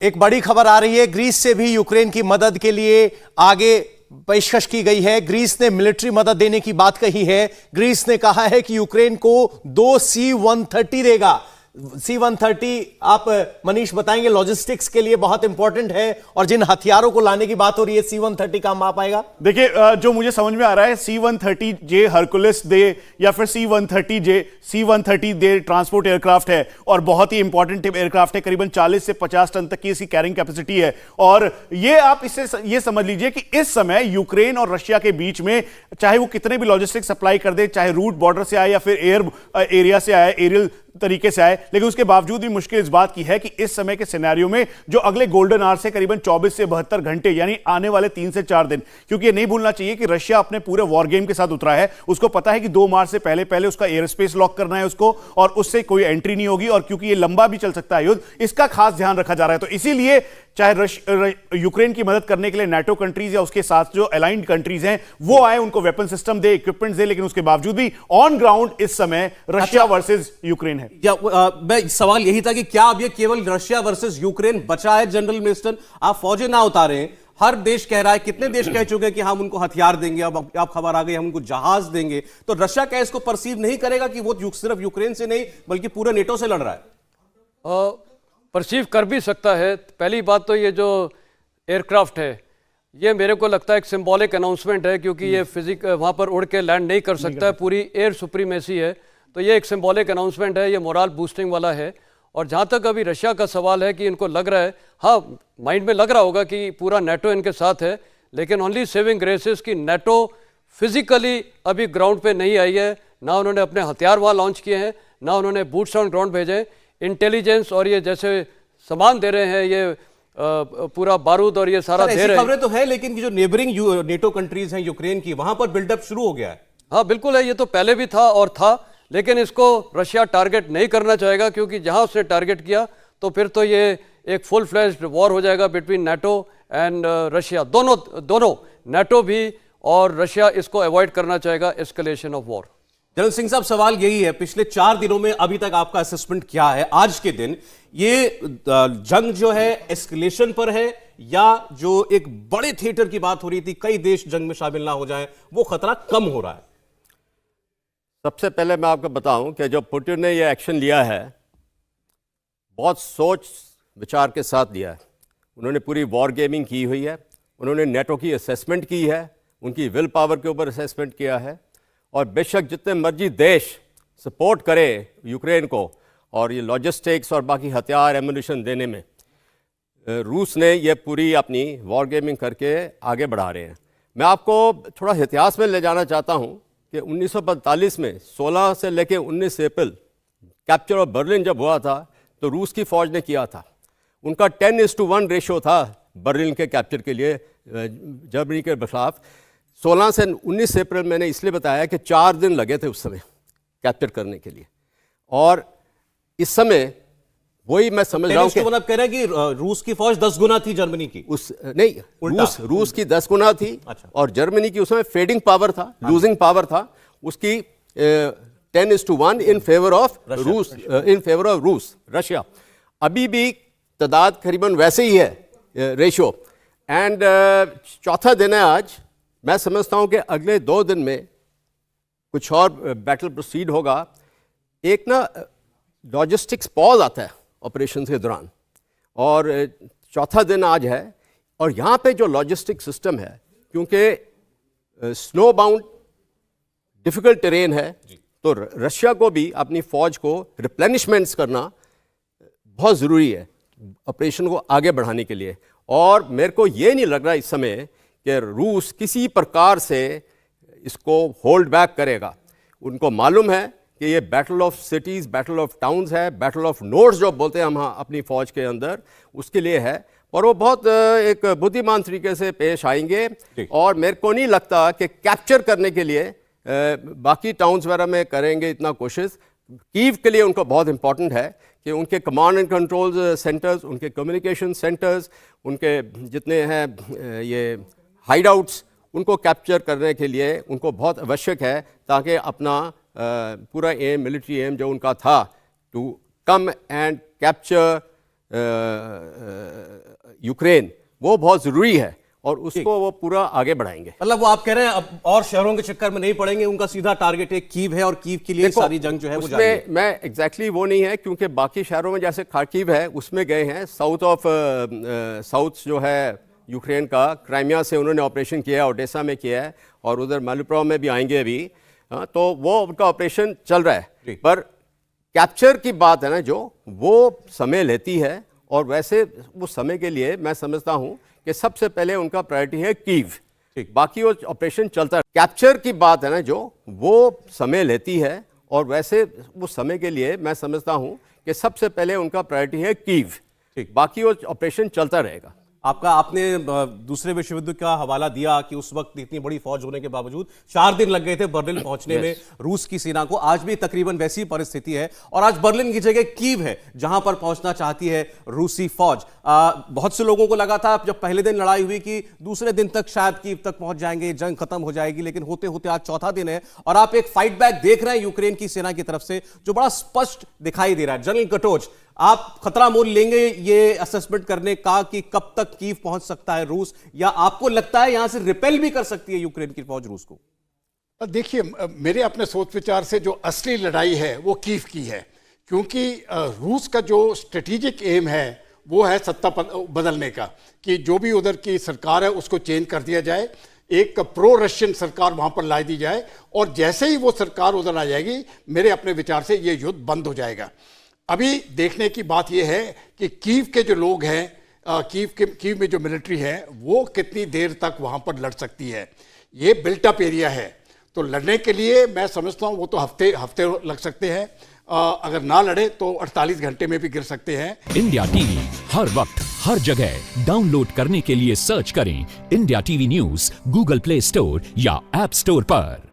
एक बड़ी खबर आ रही है, ग्रीस से भी यूक्रेन की मदद के लिए आगे पेशकश की गई है। ग्रीस ने मिलिट्री मदद देने की बात कही है। ग्रीस ने कहा है कि यूक्रेन को 2 C-130 देगा। C-130 आप मनीष बताएंगे, लॉजिस्टिक्स के लिए बहुत इंपॉर्टेंट है और जिन हथियारों को लाने की बात हो रही है, C-130 काम आ पाएगा? देखिए, जो मुझे समझ में आ रहा है, C-130J हरकुलिस दे या फिर C-130 ट्रांसपोर्ट एयरक्राफ्ट है और बहुत ही इंपॉर्टेंट एयरक्राफ्ट है। करीबन 40 से 50 टन तक की इसकी कैरिंग कैपेसिटी है। और ये आप इससे ये समझ लीजिए कि इस समय यूक्रेन और रशिया के बीच में चाहे वो कितने भी लॉजिस्टिक सप्लाई कर दे, चाहे रूट बॉर्डर से आए या फिर एयर एरिया से आए, एरियल तरीके से आए, लेकिन उसके बावजूद भी मुश्किल इस बात की है कि इस समय के सिनेरियो में जो अगले गोल्डन आवर से करीबन 24 से 72 घंटे यानी आने वाले 3 से 4 दिन, क्योंकि ये नहीं भूलना चाहिए कि रशिया अपने पूरे वॉर गेम के साथ उतरा है। उसको पता है कि 2 मार्च से पहले पहले उसका एयर स्पेस लॉक करना है उसको, और उससे कोई एंट्री नहीं होगी। और क्योंकि ये लंबा भी चल सकता है युद्ध, इसका खास ध्यान रखा जा रहा है। तो इसीलिए चाहे यूक्रेन की मदद करने के लिए नाटो कंट्रीज या उसके साथ जो अलाइंड कंट्रीज हैं वो आए, उनको वेपन सिस्टम दे, इक्विपमेंट दे, लेकिन उसके बावजूद भी ऑन ग्राउंड इस समय रशिया वर्सेस यूक्रेन है। मैं सवाल यही था कि क्या अब ये केवल रशिया वर्सेस यूक्रेन बचा है? जनरल मिनिस्टर, आप फौजें ना उतारें, हर देश कह रहा है, कितने देश कह चुके हैं कि हम उनको हथियार देंगे, अब आप खबर आ गई हम उनको जहाज देंगे। तो रशिया क्या इसको परसीव नहीं करेगा कि वो सिर्फ यूक्रेन से नहीं बल्कि पूरे नेटो से लड़ रहा है? परसीव कर भी सकता है। पहली बात तो ये जो एयरक्राफ्ट है, ये मेरे को लगता है एक सिंबॉलिक अनाउंसमेंट है, क्योंकि ये वहाँ पर उड़ के लैंड नहीं कर सकता है, पूरी एयर सुप्रीमेसी है। तो ये एक सिंबॉलिक अनाउंसमेंट है, ये मोरल बूस्टिंग वाला है। और जहाँ तक अभी रशिया का सवाल है कि इनको लग रहा है, हाँ माइंड में लग रहा होगा कि पूरा नेटो इनके साथ है, लेकिन ओनली सेविंग ग्रेसेस की नेटो फिजिकली अभी ग्राउंड पे नहीं आई है। ना उन्होंने अपने हथियार वहाँ लॉन्च किए हैं, ना उन्होंने बूट्स ऑन ग्राउंड भेजे। इंटेलिजेंस और ये जैसे सामान दे रहे हैं, ये पूरा बारूद और ये सारा दे रहे हैं। खबरें तो है, लेकिन जो नेबरिंग नेटो कंट्रीज हैं यूक्रेन की, वहां पर बिल्डअप शुरू हो गया है। हाँ बिल्कुल है, ये तो पहले भी था और था, लेकिन इसको रशिया टारगेट नहीं करना चाहेगा, क्योंकि जहां उसने टारगेट किया तो फिर तो ये एक फुल फ्लैश्ड वॉर हो जाएगा बिटवीन नाटो एंड रशिया। दोनों नाटो भी और रशिया इसको अवॉइड करना चाहेगा, escalation of war. General Singh साहब, सवाल यही है, पिछले 4 दिनों में अभी तक आपका असेसमेंट क्या है? आज के दिन ये जंग जो है एस्केलेशन पर है, या जो एक बड़े थिएटर की बात हो रही थी, कई देश जंग में शामिल ना हो जाएं, वो खतरा कम हो रहा है? सबसे पहले मैं आपको बताऊं कि जो पुतिन ने ये एक्शन लिया है, बहुत सोच विचार के साथ लिया है। उन्होंने पूरी वॉर गेमिंग की हुई है, उन्होंने नेटो की असेसमेंट की है, उनकी विल पावर के ऊपर असेसमेंट किया है। और बेशक जितने मर्जी देश सपोर्ट करे यूक्रेन को और ये लॉजिस्टिक्स और बाकी हथियार एम्युनिशन देने में, रूस ने ये पूरी अपनी वॉर गेमिंग करके आगे बढ़ा रहे हैं। मैं आपको थोड़ा इतिहास में ले जाना चाहता हूँ कि 1945 में 16 से लेकर 19 अप्रैल कैप्चर ऑफ बर्लिन जब हुआ था, तो रूस की फ़ौज ने किया था। उनका 10:1 रेशो था बर्लिन के कैप्चर के लिए जर्मनी के खिलाफ। 16 से 19 अप्रैल मैंने इसलिए बताया कि 4 दिन लगे थे उस समय कैप्चर करने के लिए। और इस समय वही मैं समझ रहा हूँ कि मतलब कह रहे हैं कि रूस की फौज 10 गुना थी जर्मनी की। रूस की 10 गुना थी। अच्छा। और जर्मनी की उसमें फेडिंग पावर था, लूजिंग पावर था उसकी 10:1 इन फेवर ऑफ रूस, रशिया। अभी भी तादाद करीबन वैसे ही है रेशो। एंड चौथा दिन है आज। मैं समझता हूं कि अगले 2 दिन में कुछ और बैटल प्रोसीड होगा। एक ना लॉजिस्टिक्स पॉज आता है ऑपरेशन के दौरान, और चौथा दिन आज है। और यहाँ पे जो लॉजिस्टिक सिस्टम है, क्योंकि स्नो बाउंड डिफ़िकल्ट टेरेन है, तो रशिया को भी अपनी फ़ौज को रिप्लेनिशमेंट्स करना बहुत ज़रूरी है ऑपरेशन को आगे बढ़ाने के लिए। और मेरे को ये नहीं लग रहा इस समय कि रूस किसी प्रकार से इसको होल्ड बैक करेगा। उनको मालूम है कि ये battle of cities, battle of towns है, बैटल ऑफ नोड्स जो बोलते हैं हम अपनी फ़ौज के अंदर, उसके लिए है। और वो बहुत एक बुद्धिमान तरीके से पेश आएंगे। और मेरे को नहीं लगता कि कैप्चर करने के लिए बाकी टाउन्स वगैरह में करेंगे इतना कोशिश। कीव के लिए उनको बहुत इंपॉर्टेंट है कि उनके कमांड एंड कंट्रोल सेंटर्स, उनके कम्युनिकेशन सेंटर्स, उनके जितने हैं ये हाइड आउट्स, उनको कैप्चर करने के लिए उनको बहुत आवश्यक है, ताकि अपना पूरा एम, मिलिट्री एम जो उनका था, to come and capture Ukraine, वो बहुत ज़रूरी है और उसको वो पूरा आगे बढ़ाएंगे। मतलब वो आप कह रहे हैं अब और शहरों के चक्कर में नहीं पड़ेंगे, उनका सीधा टारगेट एक कीव है और कीव के लिए देखो, सारी जंग जो है वो जारी है। उसमें मैं एग्जैक्टली वो नहीं है, क्योंकि बाकी शहरों में जैसे खार्किव है उसमें गए हैं, साउथ जो है यूक्रेन का, क्राइमिया से उन्होंने ऑपरेशन किया है, ओडेसा में किया है और उधर मालुप्रोव में भी आएंगे अभी। हाँ, तो वो उनका ऑपरेशन चल रहा है, पर कैप्चर की बात है ना जो, वो समय लेती है और वैसे उस समय के लिए मैं समझता हूं कि सबसे पहले उनका प्रायोरिटी है कीव, बाकी वो ऑपरेशन चलता है। कैप्चर की बात है ना जो, वो समय लेती है और वैसे उस समय के लिए मैं समझता हूं कि सबसे पहले उनका प्रायोरिटी है कीव, बाकी वो ऑपरेशन चलता रहेगा। आपने दूसरे विश्व युद्ध का हवाला दिया कि उस वक्त इतनी बड़ी फौज होने के बावजूद 4 दिन लग गए थे बर्लिन पहुंचने में रूस की सेना को। आज भी तकरीबन वैसी परिस्थिति है और आज बर्लिन की जगह कीव है जहां पर पहुंचना चाहती है रूसी फौज। बहुत से लोगों को लगा था जब पहले दिन लड़ाई हुई कि दूसरे दिन तक शायद कीव तक पहुंच जाएंगे, जंग खत्म हो जाएगी, लेकिन होते होते आज चौथा दिन है और आप एक फाइट बैक देख रहे हैं यूक्रेन की सेना की तरफ से जो बड़ा स्पष्ट दिखाई दे रहा है। जनरल कटोच, आप खतरा मोल लेंगे ये असेसमेंट करने का कि कब तक कीव पहुंच सकता है रूस, या आपको लगता है यहां से रिपेल भी कर सकती है यूक्रेन की फौज रूस को? देखिए, मेरे अपने सोच विचार से जो असली लड़ाई है वो कीव की है, क्योंकि रूस का जो स्ट्रेटेजिक एम है वो है सत्ता बदलने का, कि जो भी उधर की सरकार है उसको चेंज कर दिया जाए, एक प्रो रशियन सरकार वहां पर ला दी जाए और जैसे ही वो सरकार उधर आ जाएगी मेरे अपने विचार से ये युद्ध बंद हो जाएगा। अभी देखने की बात यह है कि कीव के जो लोग हैं, कीव में जो मिलिट्री है वो कितनी देर तक वहां पर लड़ सकती है। ये बिल्ट अप एरिया है, तो लड़ने के लिए मैं समझता हूं वो तो हफ्ते लग सकते हैं, अगर ना लड़े तो 48 घंटे में भी गिर सकते हैं। इंडिया टीवी हर वक्त हर जगह डाउनलोड करने के लिए सर्च करें India TV news Google play store या ऐप स्टोर पर।